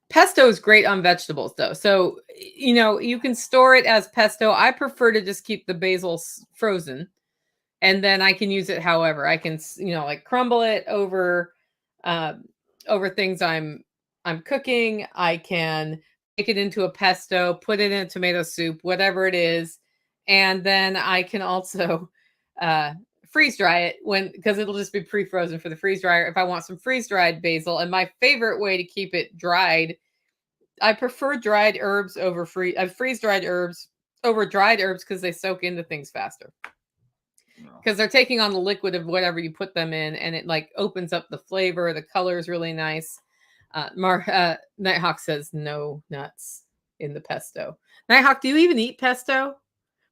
pesto is great on vegetables, though. So, you can store it as pesto. I prefer to just keep the basil frozen, and then I can use it however. I can, like crumble it over things I'm cooking. I can make it into a pesto, put it in a tomato soup, whatever it is. And then I can also freeze dry it because it'll just be pre-frozen for the freeze dryer if I want some freeze-dried basil. And my favorite way to keep it dried, I prefer dried herbs over freeze-dried herbs over dried herbs because they soak into things faster. Because they're taking on the liquid of whatever you put them in, and it like opens up the flavor. The color is really nice. Nighthawk says no nuts in the pesto. Nighthawk, do you even eat pesto?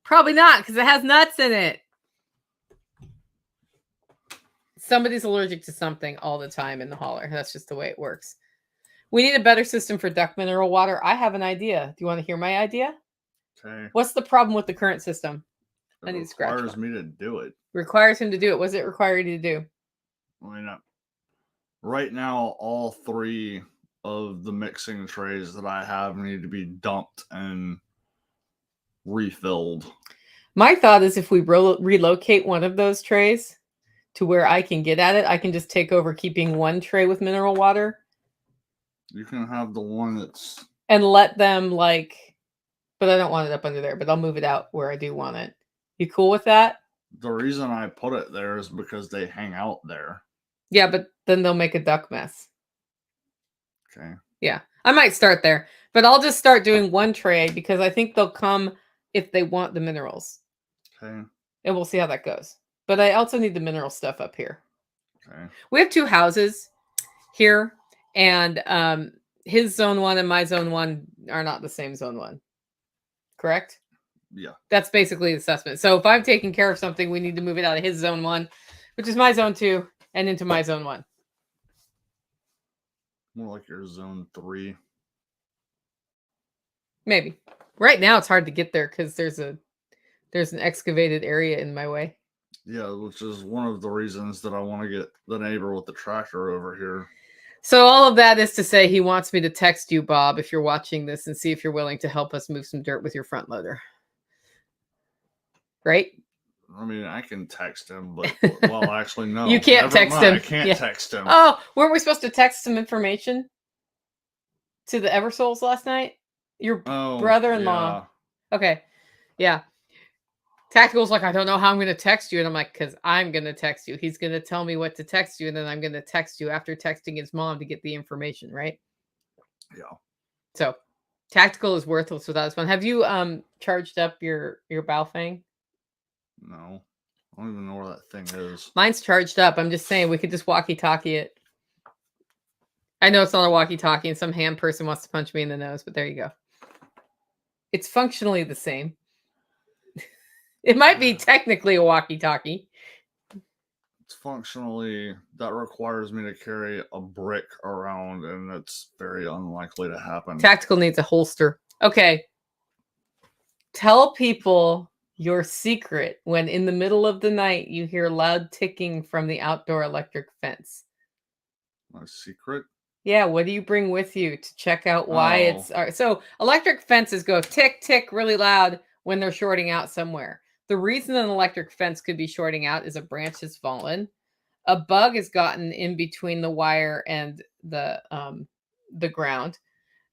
Probably not, because it has nuts in it. Somebody's allergic to something all the time in the holler. That's just the way it works. We need a better system for duck mineral water. I have an idea. Do you want to hear my idea? Okay. What's the problem with the current system? It requires me to do it. Requires him to do it. What does it require you to do? I mean, right now, all 3 of the mixing trays that I have need to be dumped and refilled. My thought is if we relocate one of those trays to where I can get at it, I can just take over keeping one tray with mineral water. You can have the one that's... And let them but I don't want it up under there, but I'll move it out where I do want it. You cool with that? The reason I put it there is because they hang out there. Yeah, but then they'll make a duck mess. Okay. Yeah, I might start there, but I'll just start doing one tray because I think they'll come if they want the minerals. Okay. And we'll see how that goes. But I also need the mineral stuff up here. Okay. We have 2 houses here, and his zone 1 and my zone 1 are not the same zone 1. Correct? Yeah. That's basically the assessment. So if I'm taking care of something, we need to move it out of his zone 1, which is my zone 2, and into my zone 1. More like your zone 3. Maybe. Right now it's hard to get there because there's an excavated area in my way. Yeah, which is one of the reasons that I want to get the neighbor with the tractor over here. So all of that is to say he wants me to text you, Bob, if you're watching this, and see if you're willing to help us move some dirt with your front loader. Right? I mean, I can text him, but actually, no. You can't text him. I can't text him. Oh, weren't we supposed to text some information to the Eversouls last night? Your brother-in-law. Yeah. Okay. Yeah. Tactical's like, I don't know how I'm going to text you. And I'm like, because I'm going to text you. He's going to tell me what to text you. And then I'm going to text you after texting his mom to get the information, right? Yeah. So Tactical is worthless without his phone. Have you charged up your Baofeng? No. I don't even know where that thing is. Mine's charged up. I'm just saying we could just walkie-talkie it. I know it's not a walkie-talkie and some ham person wants to punch me in the nose, but there you go. It's functionally the same. It might be technically a walkie-talkie. It's functionally, that requires me to carry a brick around, and it's very unlikely to happen. Tactical needs a holster. Okay. Tell people your secret when in the middle of the night you hear loud ticking from the outdoor electric fence. My secret? Yeah, what do you bring with you to check out why it's... So electric fences go tick, tick really loud when they're shorting out somewhere. The reason an electric fence could be shorting out is a branch has fallen. A bug has gotten in between the wire and the ground.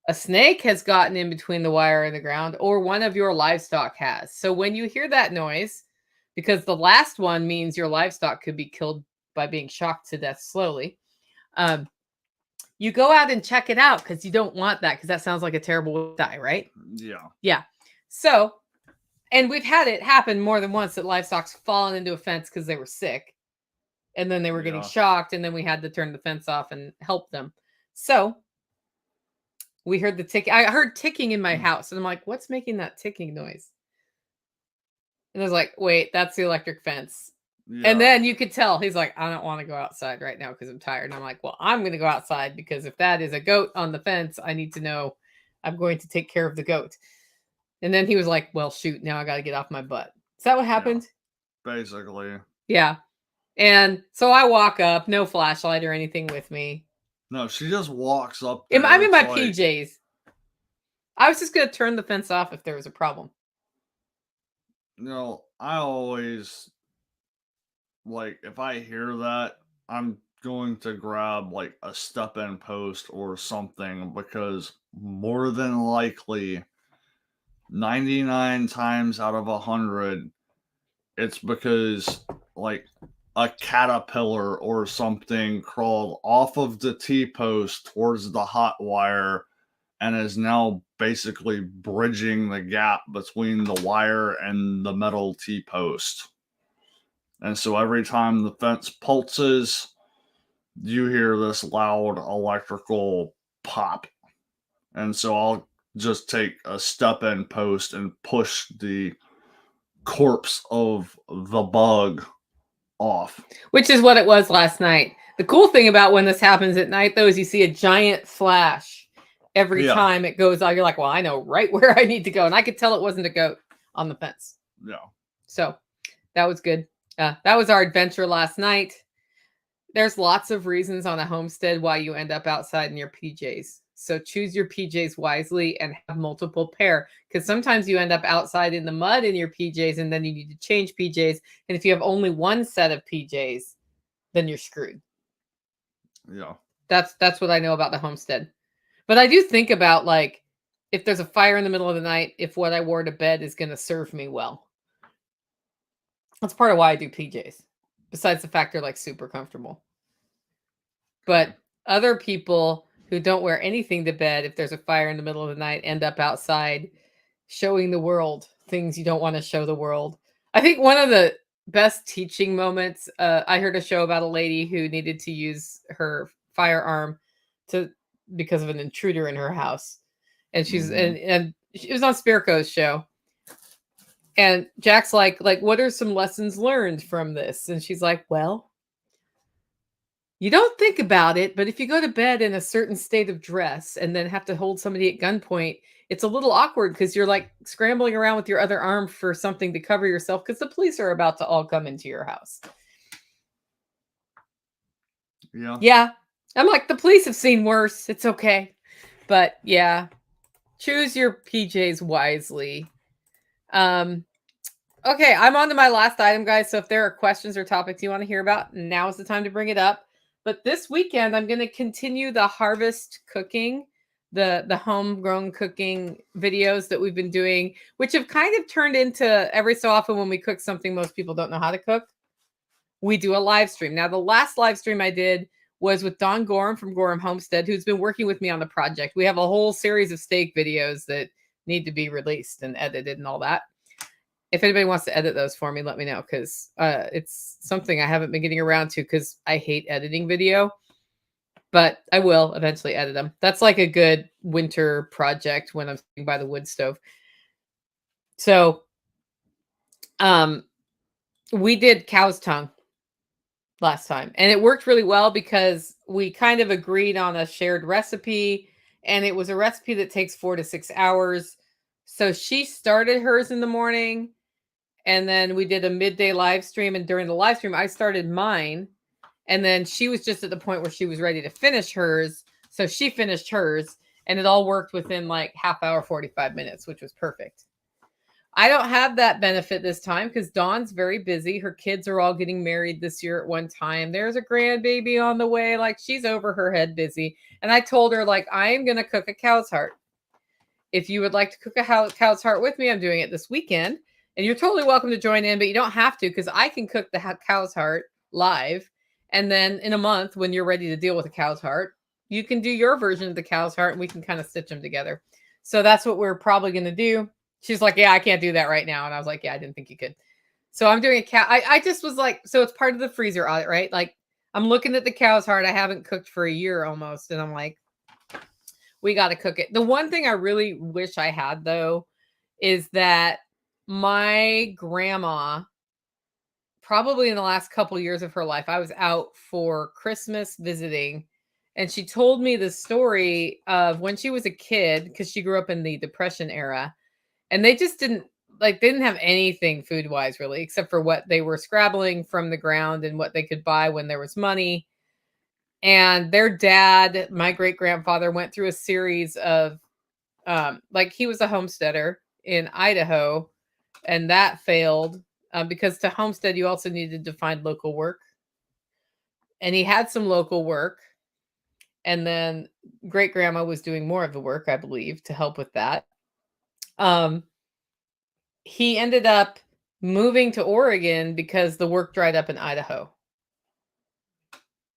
A snake has gotten in between the wire and the ground, or one of your livestock has. So when you hear that noise, because the last one means your livestock could be killed by being shocked to death slowly, you go out and check it out because you don't want that, because that sounds like a terrible way to die, right? Yeah. Yeah. So, and we've had it happen more than once that livestock's fallen into a fence because they were sick, and then they were getting shocked, and then we had to turn the fence off and help them. So we heard the tick. I heard ticking in my house, and I'm like, what's making that ticking noise? And I was like, wait, that's the electric fence. Yeah. And then you could tell he's like, I don't want to go outside right now because I'm tired. And I'm like, well, I'm going to go outside because if that is a goat on the fence, I need to know I'm going to take care of the goat. And then he was like, well, shoot, now I got to get off my butt. Is that what happened? Yeah, basically. Yeah. And so I walk up, no flashlight or anything with me. No, she just walks up there. I'm in my PJs. I was just going to turn the fence off if there was a problem. No, I always, like, if I hear that, I'm going to grab, like, a step-in post or something, because more than likely, 99 times out of 100, it's because, like, a caterpillar or something crawled off of the T-post towards the hot wire and is now basically bridging the gap between the wire and the metal T-post. And so every time the fence pulses, you hear this loud electrical pop. And so I'll just take a step-in post and push the corpse of the bug off. Which is what it was last night. The cool thing about when this happens at night, though, is you see a giant flash every time it goes out. You're like, well, I know right where I need to go. And I could tell it wasn't a goat on the fence. Yeah. So that was good. That was our adventure last night. There's lots of reasons on a homestead why you end up outside in your PJs. So choose your PJs wisely and have multiple pair, because sometimes you end up outside in the mud in your PJs and then you need to change PJs. And if you have only one set of PJs, then you're screwed. Yeah. That's what I know about the homestead. But I do think about, like, if there's a fire in the middle of the night, if what I wore to bed is going to serve me well. That's part of why I do PJs, besides the fact they're like super comfortable. But other people who don't wear anything to bed, if there's a fire in the middle of the night, end up outside showing the world things you don't want to show the world. I think one of the best teaching moments, I heard a show about a lady who needed to use her firearm because of an intruder in her house. And she's and it was on Spirko's show. And Jack's like, what are some lessons learned from this? And she's like, well, you don't think about it, but if you go to bed in a certain state of dress and then have to hold somebody at gunpoint, it's a little awkward because you're like scrambling around with your other arm for something to cover yourself because the police are about to all come into your house. Yeah. Yeah. I'm like, the police have seen worse. It's okay. But yeah, choose your PJs wisely. Okay, I'm on to my last item, guys. So if there are questions or topics you want to hear about, now is the time to bring it up. But this weekend, I'm going to continue the harvest cooking, the homegrown cooking videos that we've been doing, which have kind of turned into, every so often when we cook something most people don't know how to cook, we do a live stream. Now, the last live stream I did was with Don Gorham from Gorham Homestead, who's been working with me on the project. We have a whole series of steak videos that need to be released and edited and all that. If anybody wants to edit those for me, let me know, because it's something I haven't been getting around to because I hate editing video, but I will eventually edit them. That's like a good winter project when I'm sitting by the wood stove. So we did cow's tongue last time, and it worked really well because we kind of agreed on a shared recipe, and it was a recipe that takes 4 to 6 hours. So she started hers in the morning, and then we did a midday live stream. And during the live stream, I started mine. And then she was just at the point where she was ready to finish hers. So she finished hers. And it all worked within like half hour, 45 minutes, which was perfect. I don't have that benefit this time because Dawn's very busy. Her kids are all getting married this year at one time. There's a grandbaby on the way. Like, she's over her head busy. And I told her, like, I am going to cook a cow's heart. If you would like to cook a cow's heart with me, I'm doing it this weekend. And you're totally welcome to join in, but you don't have to because I can cook the cow's heart live. And then in a month, when you're ready to deal with a cow's heart, you can do your version of the cow's heart and we can kind of stitch them together. So that's what we're probably going to do. She's like, yeah, I can't do that right now. And I was like, yeah, I didn't think you could. So I'm doing a cow. I just was like, so it's part of the freezer audit, right? Like, I'm looking at the cow's heart. I haven't cooked for a year almost. And I'm like, we got to cook it. The one thing I really wish I had, though, is that my grandma, probably in the last couple of years of her life, I was out for Christmas visiting, and she told me the story of when she was a kid, because she grew up in the Depression era, and they just didn't have anything food wise really, except for what they were scrabbling from the ground and what they could buy when there was money. And their dad, my great grandfather, went through a series of he was a homesteader in Idaho, and that failed because to homestead you also needed to find local work. And he had some local work, and then great grandma was doing more of the work, I believe, to help with that. He ended up moving to Oregon because the work dried up in Idaho.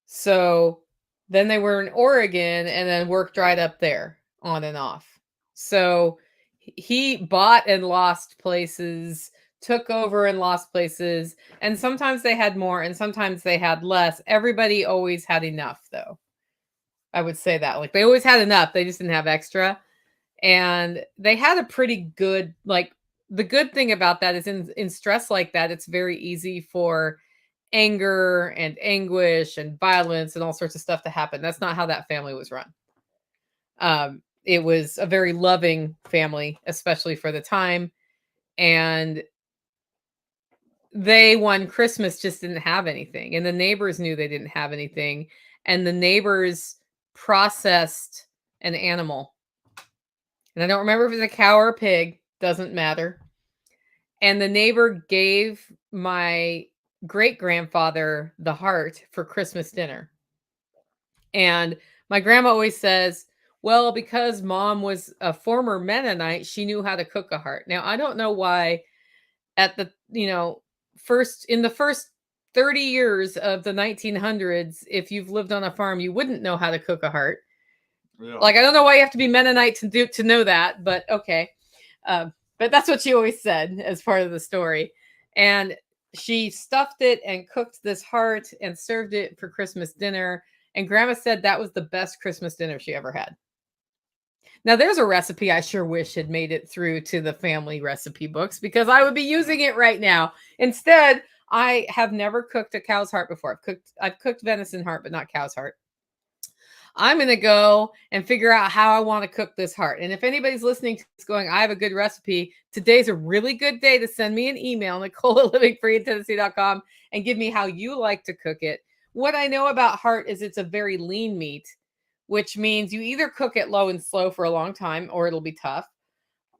So then they were in Oregon, and then work dried up there on and off. So he bought and lost places, took over and lost places. And sometimes they had more and sometimes they had less. Everybody always had enough, though. I would say that. Like, they always had enough. They just didn't have extra. And they had a pretty good, the good thing about that is in stress like that, it's very easy for anger and anguish and violence and all sorts of stuff to happen. That's not how that family was run. It was a very loving family, especially for the time. And they, one Christmas, just didn't have anything. And the neighbors knew they didn't have anything. And the neighbors processed an animal. And I don't remember if it was a cow or a pig. Doesn't matter. And the neighbor gave my great-grandfather the heart for Christmas dinner. And my grandma always says, well, because mom was a former Mennonite, she knew how to cook a heart. Now, I don't know why at the, in the first 30 years of the 1900s, if you've lived on a farm, you wouldn't know how to cook a heart. Yeah. Like, I don't know why you have to be Mennonite to know that, but okay. But that's what she always said as part of the story. And she stuffed it and cooked this heart and served it for Christmas dinner. And grandma said that was the best Christmas dinner she ever had. Now, there's a recipe I sure wish had made it through to the family recipe books because I would be using it right now. Instead, I have never cooked a cow's heart before. I've cooked venison heart, but not cow's heart. I'm going to go and figure out how I want to cook this heart. And if anybody's listening to this going, I have a good recipe, today's a really good day to send me an email, Nicole@livingfreeintennessee.com, and give me how you like to cook it. What I know about heart is it's a very lean meat, which means you either cook it low and slow for a long time or it'll be tough,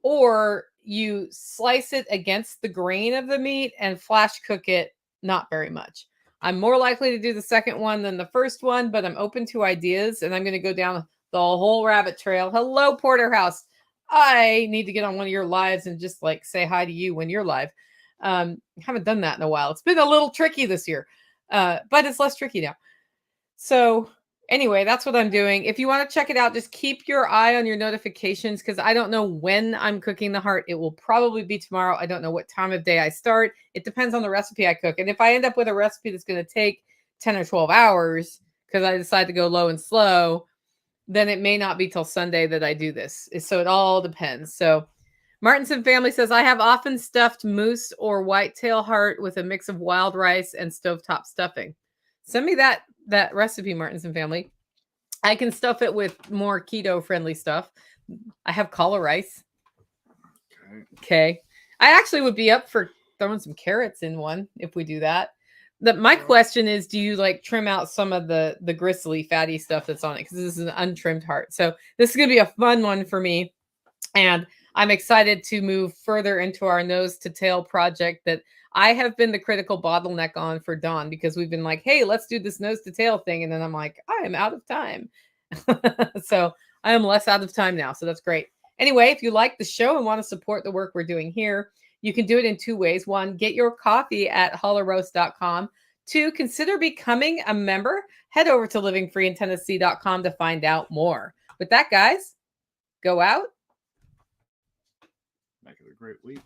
or you slice it against the grain of the meat and flash cook it not very much. I'm more likely to do the second one than the first one, but I'm open to ideas, and I'm going to go down the whole rabbit trail. Hello, Porterhouse. I need to get on one of your lives and just say hi to you when you're live. I haven't done that in a while. It's been a little tricky this year, but it's less tricky now. So anyway, that's what I'm doing. If you want to check it out, just keep your eye on your notifications because I don't know when I'm cooking the heart. It will probably be tomorrow. I don't know what time of day I start. It depends on the recipe I cook. And if I end up with a recipe that's going to take 10 or 12 hours because I decide to go low and slow, then it may not be till Sunday that I do this. So it all depends. So Martinson family says, I have often stuffed moose or whitetail heart with a mix of wild rice and stovetop stuffing. Send me that recipe, Martinson family. I can stuff it with more keto-friendly stuff. I have calla rice. Okay. I actually would be up for throwing some carrots in one if we do that. My question is, do you trim out some of the gristly, fatty stuff that's on it? Because this is an untrimmed heart. So this is going to be a fun one for me. And I'm excited to move further into our nose to tail project that I have been the critical bottleneck on for Dawn, because we've been like, hey, let's do this nose to tail thing. And then I'm like, I am out of time. So I am less out of time now. So that's great. Anyway, if you like the show and want to support the work we're doing here, you can do it in 2 ways. 1, get your coffee at hollowroast.com. 2, consider becoming a member. Head over to livingfreeintennessee.com to find out more. With that, guys, go out. Make it a great week.